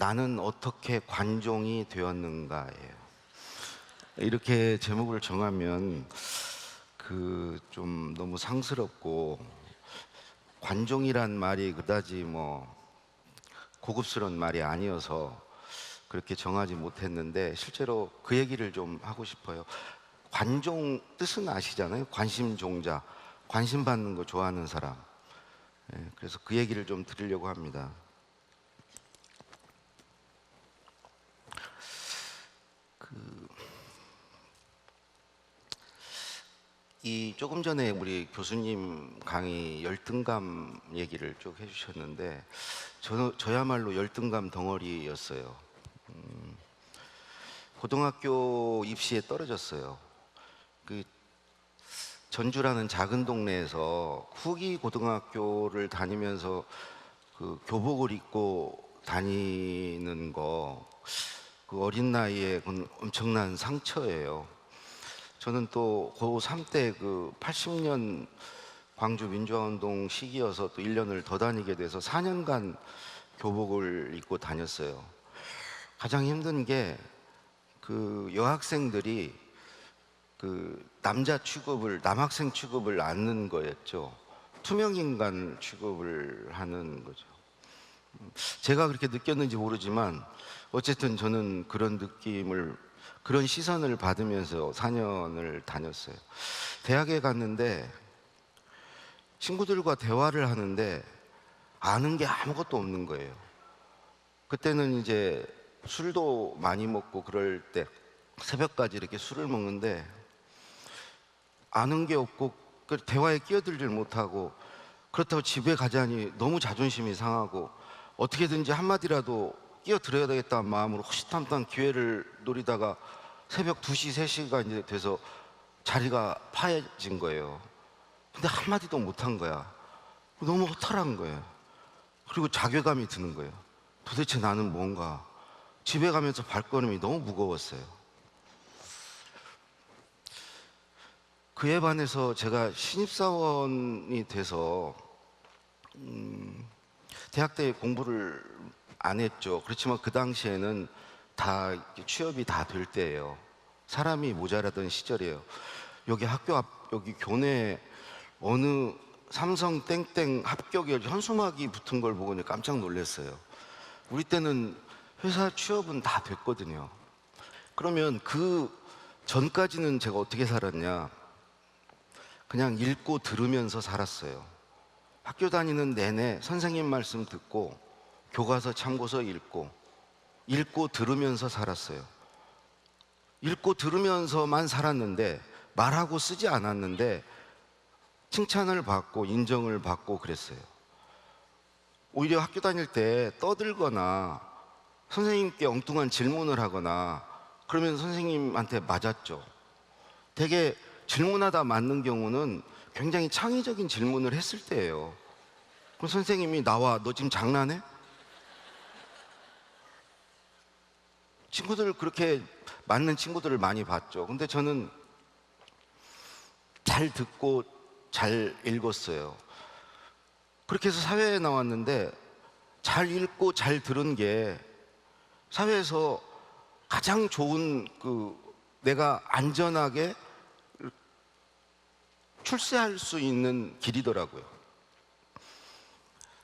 나는 어떻게 관종이 되었는가예요. 이렇게 제목을 정하면 좀 너무 상스럽고, 관종이란 말이 그다지 고급스러운 말이 아니어서 그렇게 정하지 못했는데, 실제로 그 얘기를 좀 하고 싶어요. 관종 뜻은 아시잖아요. 관심종자, 관심 받는 거 좋아하는 사람. 그래서 그 얘기를 좀 드리려고 합니다. 조금 전에 우리 교수님 강의 열등감 얘기를 쭉 해주셨는데, 저야말로 열등감 덩어리였어요. 고등학교 입시에 떨어졌어요. 전주라는 작은 동네에서 후기 고등학교를 다니면서 교복을 입고 다니는 거, 어린 나이에 그건 엄청난 상처예요. 저는 또 고3 때 80년 광주 민주화운동 시기여서 또 1년을 더 다니게 돼서 4년간 교복을 입고 다녔어요. 가장 힘든 게 여학생들이 남자 취급을, 남학생 취급을 않는 거였죠. 투명인간 취급을 하는 거죠. 제가 그렇게 느꼈는지 모르지만 어쨌든 저는 그런 시선을 받으면서 4년을 다녔어요. 대학에 갔는데 친구들과 대화를 하는데 아는 게 아무것도 없는 거예요. 그때는 이제 술도 많이 먹고 그럴 때 새벽까지 이렇게 술을 먹는데 아는 게 없고 대화에 끼어들질 못하고, 그렇다고 집에 가자니 너무 자존심이 상하고 어떻게든지 한마디라도 끼어들어야 되겠다는 마음으로 호시탐탐 기회를 노리다가 새벽 2시, 3시가 이제 돼서 자리가 파해진 거예요. 근데 한마디도 못한 거야. 너무 허탈한 거예요. 그리고 자괴감이 드는 거예요. 도대체 나는 뭔가. 집에 가면서 발걸음이 너무 무거웠어요. 그에 반해서 제가 신입사원이 돼서 대학 때 공부를 안 했죠. 그렇지만 그 당시에는 다 취업이 다 될 때예요. 사람이 모자라던 시절이에요. 여기 학교 앞, 여기 교내에 어느 삼성 땡땡 합격에 현수막이 붙은 걸 보고 깜짝 놀랐어요. 우리 때는 회사 취업은 다 됐거든요. 그러면 그 전까지는 제가 어떻게 살았냐? 그냥 읽고 들으면서 살았어요. 학교 다니는 내내 선생님 말씀 듣고 교과서 참고서 읽고 들으면서 살았어요. 읽고 들으면서만 살았는데 말하고 쓰지 않았는데 칭찬을 받고 인정을 받고 그랬어요. 오히려 학교 다닐 때 떠들거나 선생님께 엉뚱한 질문을 하거나 그러면 선생님한테 맞았죠. 되게 질문하다 맞는 경우는 굉장히 창의적인 질문을 했을 때예요. 그럼 선생님이 나와, 너 지금 장난해? 친구들 그렇게 맞는 친구들을 많이 봤죠. 근데 저는 잘 듣고 잘 읽었어요. 그렇게 해서 사회에 나왔는데 잘 읽고 잘 들은 게 사회에서 가장 좋은 내가 안전하게 출세할 수 있는 길이더라고요.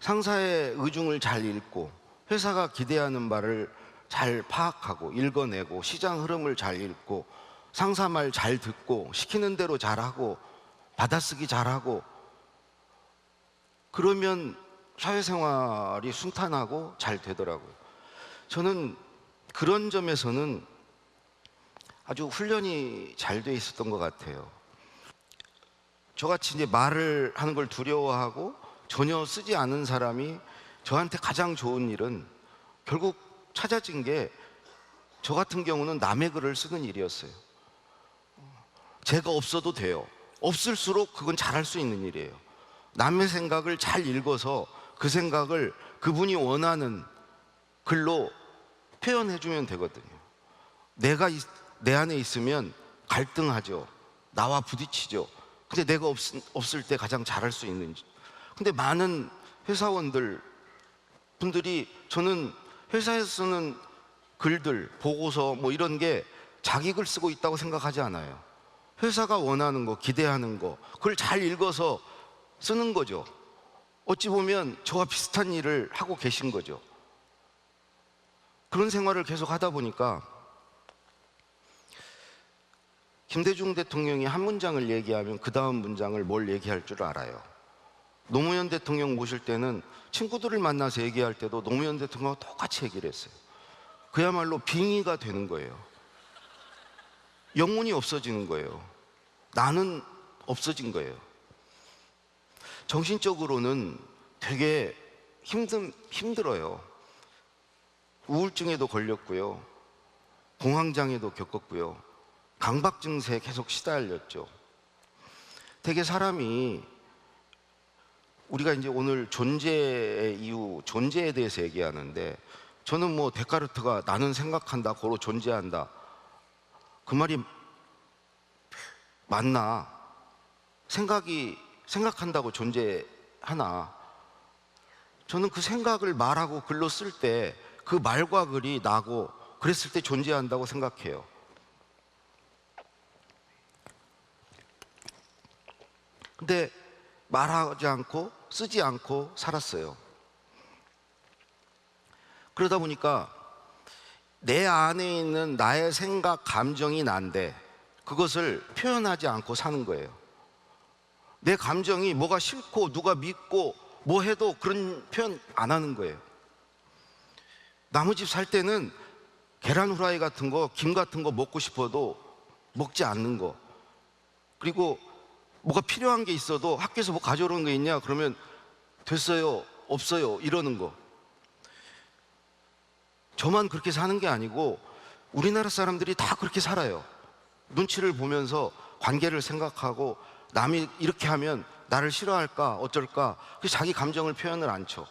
상사의 의중을 잘 읽고 회사가 기대하는 바를 잘 파악하고 읽어내고 시장 흐름을 잘 읽고 상사 말 잘 듣고 시키는 대로 잘하고 받아쓰기 잘하고, 그러면 사회생활이 순탄하고 잘 되더라고요. 저는 그런 점에서는 아주 훈련이 잘 돼 있었던 것 같아요. 저같이 이제 말을 하는 걸 두려워하고 전혀 쓰지 않은 사람이 저한테 가장 좋은 일은 결국 찾아진 게, 저 같은 경우는 남의 글을 쓰는 일이었어요. 제가 없어도 돼요. 없을수록 그건 잘할 수 있는 일이에요. 남의 생각을 잘 읽어서 그 생각을 그분이 원하는 글로 표현해주면 되거든요. 내가 내 안에 있으면 갈등하죠. 나와 부딪히죠. 근데 내가 없을 때 가장 잘할 수 있는. 근데 많은 분들이 저는 회사에서 쓰는 글들, 보고서 뭐 이런 게 자기 글 쓰고 있다고 생각하지 않아요. 회사가 원하는 거, 기대하는 거, 그걸 잘 읽어서 쓰는 거죠. 어찌 보면 저와 비슷한 일을 하고 계신 거죠. 그런 생활을 계속 하다 보니까 김대중 대통령이 한 문장을 얘기하면 그 다음 문장을 뭘 얘기할 줄 알아요. 노무현 대통령 모실 때는 친구들을 만나서 얘기할 때도 노무현 대통령과 똑같이 얘기를 했어요. 그야말로 빙의가 되는 거예요. 영혼이 없어지는 거예요. 나는 없어진 거예요. 정신적으로는 되게 힘들어요. 우울증에도 걸렸고요. 공황장애도 겪었고요. 강박 증세에 계속 시달렸죠. 되게 사람이, 우리가 이제 오늘 존재의 이유, 존재에 대해서 얘기하는데, 저는 뭐 데카르트가 나는 생각한다, 고로 존재한다, 그 말이 맞나? 생각한다고 존재하나? 저는 그 생각을 말하고 글로 쓸 때 그 말과 글이 나고 그랬을 때 존재한다고 생각해요. 근데 말하지 않고 쓰지 않고 살았어요. 그러다 보니까 내 안에 있는 나의 생각, 감정이 난데 그것을 표현하지 않고 사는 거예요. 내 감정이 뭐가 싫고 누가 믿고 뭐 해도 그런 표현 안 하는 거예요. 나무집 살 때는 계란 후라이 같은 거, 김 같은 거 먹고 싶어도 먹지 않는 거. 그리고 뭐가 필요한 게 있어도 학교에서 뭐 가져오는 게 있냐 그러면 됐어요, 없어요 이러는 거. 저만 그렇게 사는 게 아니고 우리나라 사람들이 다 그렇게 살아요. 눈치를 보면서 관계를 생각하고 남이 이렇게 하면 나를 싫어할까 어쩔까, 그래서 자기 감정을 표현을 않죠.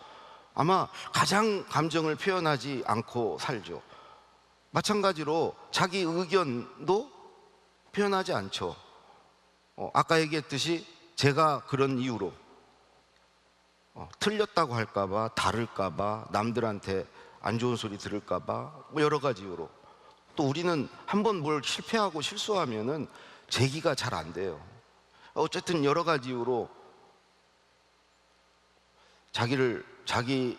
아마 가장 감정을 표현하지 않고 살죠. 마찬가지로 자기 의견도 표현하지 않죠. 아까 얘기했듯이 제가 그런 이유로 틀렸다고 할까봐, 다를까봐, 남들한테 안 좋은 소리 들을까봐, 뭐 여러 가지 이유로. 또 우리는 한번 뭘 실패하고 실수하면은 재기가 잘 안 돼요. 어쨌든 여러 가지 이유로 자기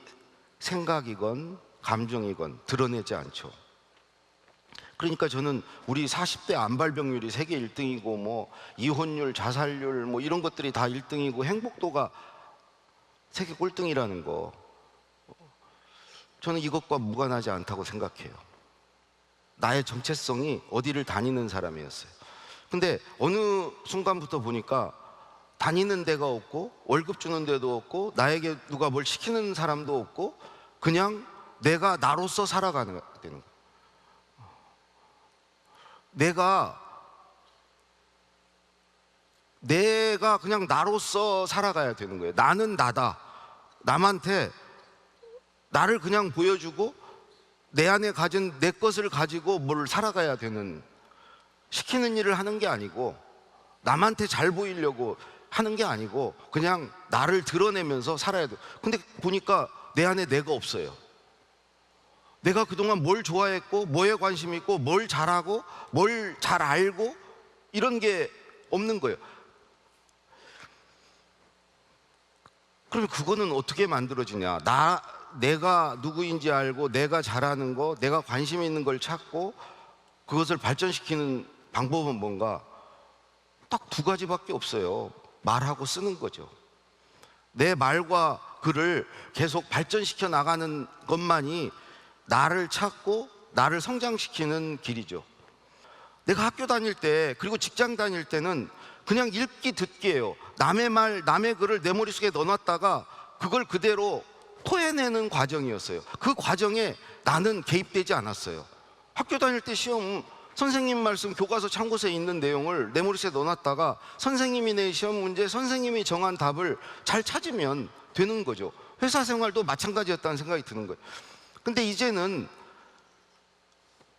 생각이건 감정이건 드러내지 않죠. 그러니까 저는 우리 40대 암발병률이 세계 1등이고 뭐 이혼율, 자살률 뭐 이런 것들이 다 1등이고 행복도가 세계 꼴등이라는 거, 저는 이것과 무관하지 않다고 생각해요. 나의 정체성이 어디를 다니는 사람이었어요. 근데 어느 순간부터 보니까 다니는 데가 없고 월급 주는 데도 없고 나에게 누가 뭘 시키는 사람도 없고 그냥 내가 나로서 살아가는 되는 거예요. 내가 그냥 나로서 살아가야 되는 거예요. 나는 나다. 남한테 나를 그냥 보여주고 내 안에 가진 내 것을 가지고 뭘 살아가야 되는, 시키는 일을 하는 게 아니고 남한테 잘 보이려고 하는 게 아니고 그냥 나를 드러내면서 살아야 돼. 근데 보니까 내 안에 내가 없어요. 내가 그동안 뭘 좋아했고 뭐에 관심 있고 뭘 잘하고 뭘 잘 알고 이런 게 없는 거예요. 그러면 그거는 어떻게 만들어지냐? 내가 누구인지 알고 내가 잘하는 거, 내가 관심 있는 걸 찾고 그것을 발전시키는 방법은 뭔가? 딱 두 가지밖에 없어요. 말하고 쓰는 거죠. 내 말과 글을 계속 발전시켜 나가는 것만이 나를 찾고 나를 성장시키는 길이죠. 내가 학교 다닐 때 그리고 직장 다닐 때는 그냥 읽기 듣기예요. 남의 말, 남의 글을 내 머릿속에 넣어놨다가 그걸 그대로 토해내는 과정이었어요. 그 과정에 나는 개입되지 않았어요. 학교 다닐 때 시험, 선생님 말씀 교과서 참고서에 있는 내용을 내 머릿속에 넣어놨다가 선생님이 내 시험 문제, 선생님이 정한 답을 잘 찾으면 되는 거죠. 회사 생활도 마찬가지였다는 생각이 드는 거예요. 근데 이제는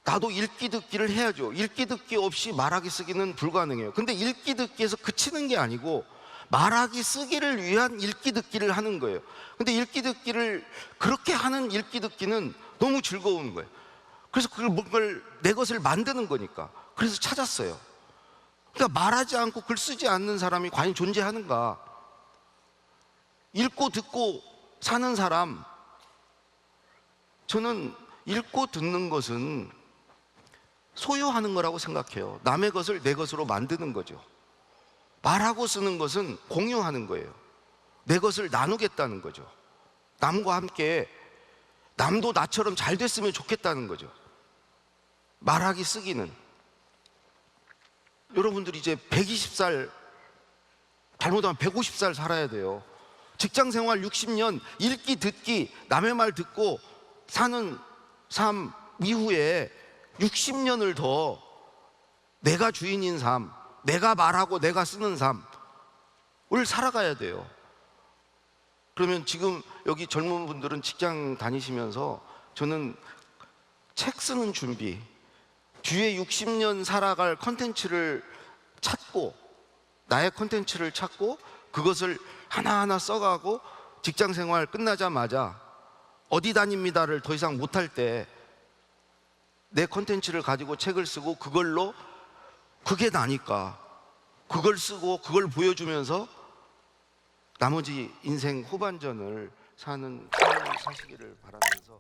나도 읽기 듣기를 해야죠. 읽기 듣기 없이 말하기 쓰기는 불가능해요. 근데 읽기 듣기에서 그치는 게 아니고 말하기 쓰기를 위한 읽기 듣기를 하는 거예요. 근데 읽기 듣기를 그렇게 하는 읽기 듣기는 너무 즐거운 거예요. 그래서 그걸 뭔가를 내 것을 만드는 거니까. 그래서 찾았어요. 그러니까 말하지 않고 글 쓰지 않는 사람이 과연 존재하는가? 읽고 듣고 사는 사람, 저는 읽고 듣는 것은 소유하는 거라고 생각해요. 남의 것을 내 것으로 만드는 거죠. 말하고 쓰는 것은 공유하는 거예요. 내 것을 나누겠다는 거죠. 남과 함께 남도 나처럼 잘 됐으면 좋겠다는 거죠. 말하기 쓰기는. 여러분들이 이제 120살, 잘못하면 150살 살아야 돼요. 직장 생활 60년, 읽기 듣기, 남의 말 듣고 사는 삶 이후에 60년을 더 내가 주인인 삶, 내가 말하고 내가 쓰는 삶을 살아가야 돼요. 그러면 지금 여기 젊은 분들은 직장 다니시면서 저는 책 쓰는 준비, 뒤에 60년 살아갈 컨텐츠를 찾고, 나의 컨텐츠를 찾고 그것을 하나하나 써가고 직장 생활 끝나자마자 어디 다닙니다를 더 이상 못할 때 내 컨텐츠를 가지고 책을 쓰고 그걸로, 그게 나니까 그걸 쓰고 그걸 보여주면서 나머지 인생 후반전을 사는 삶을 사시기를 바라면서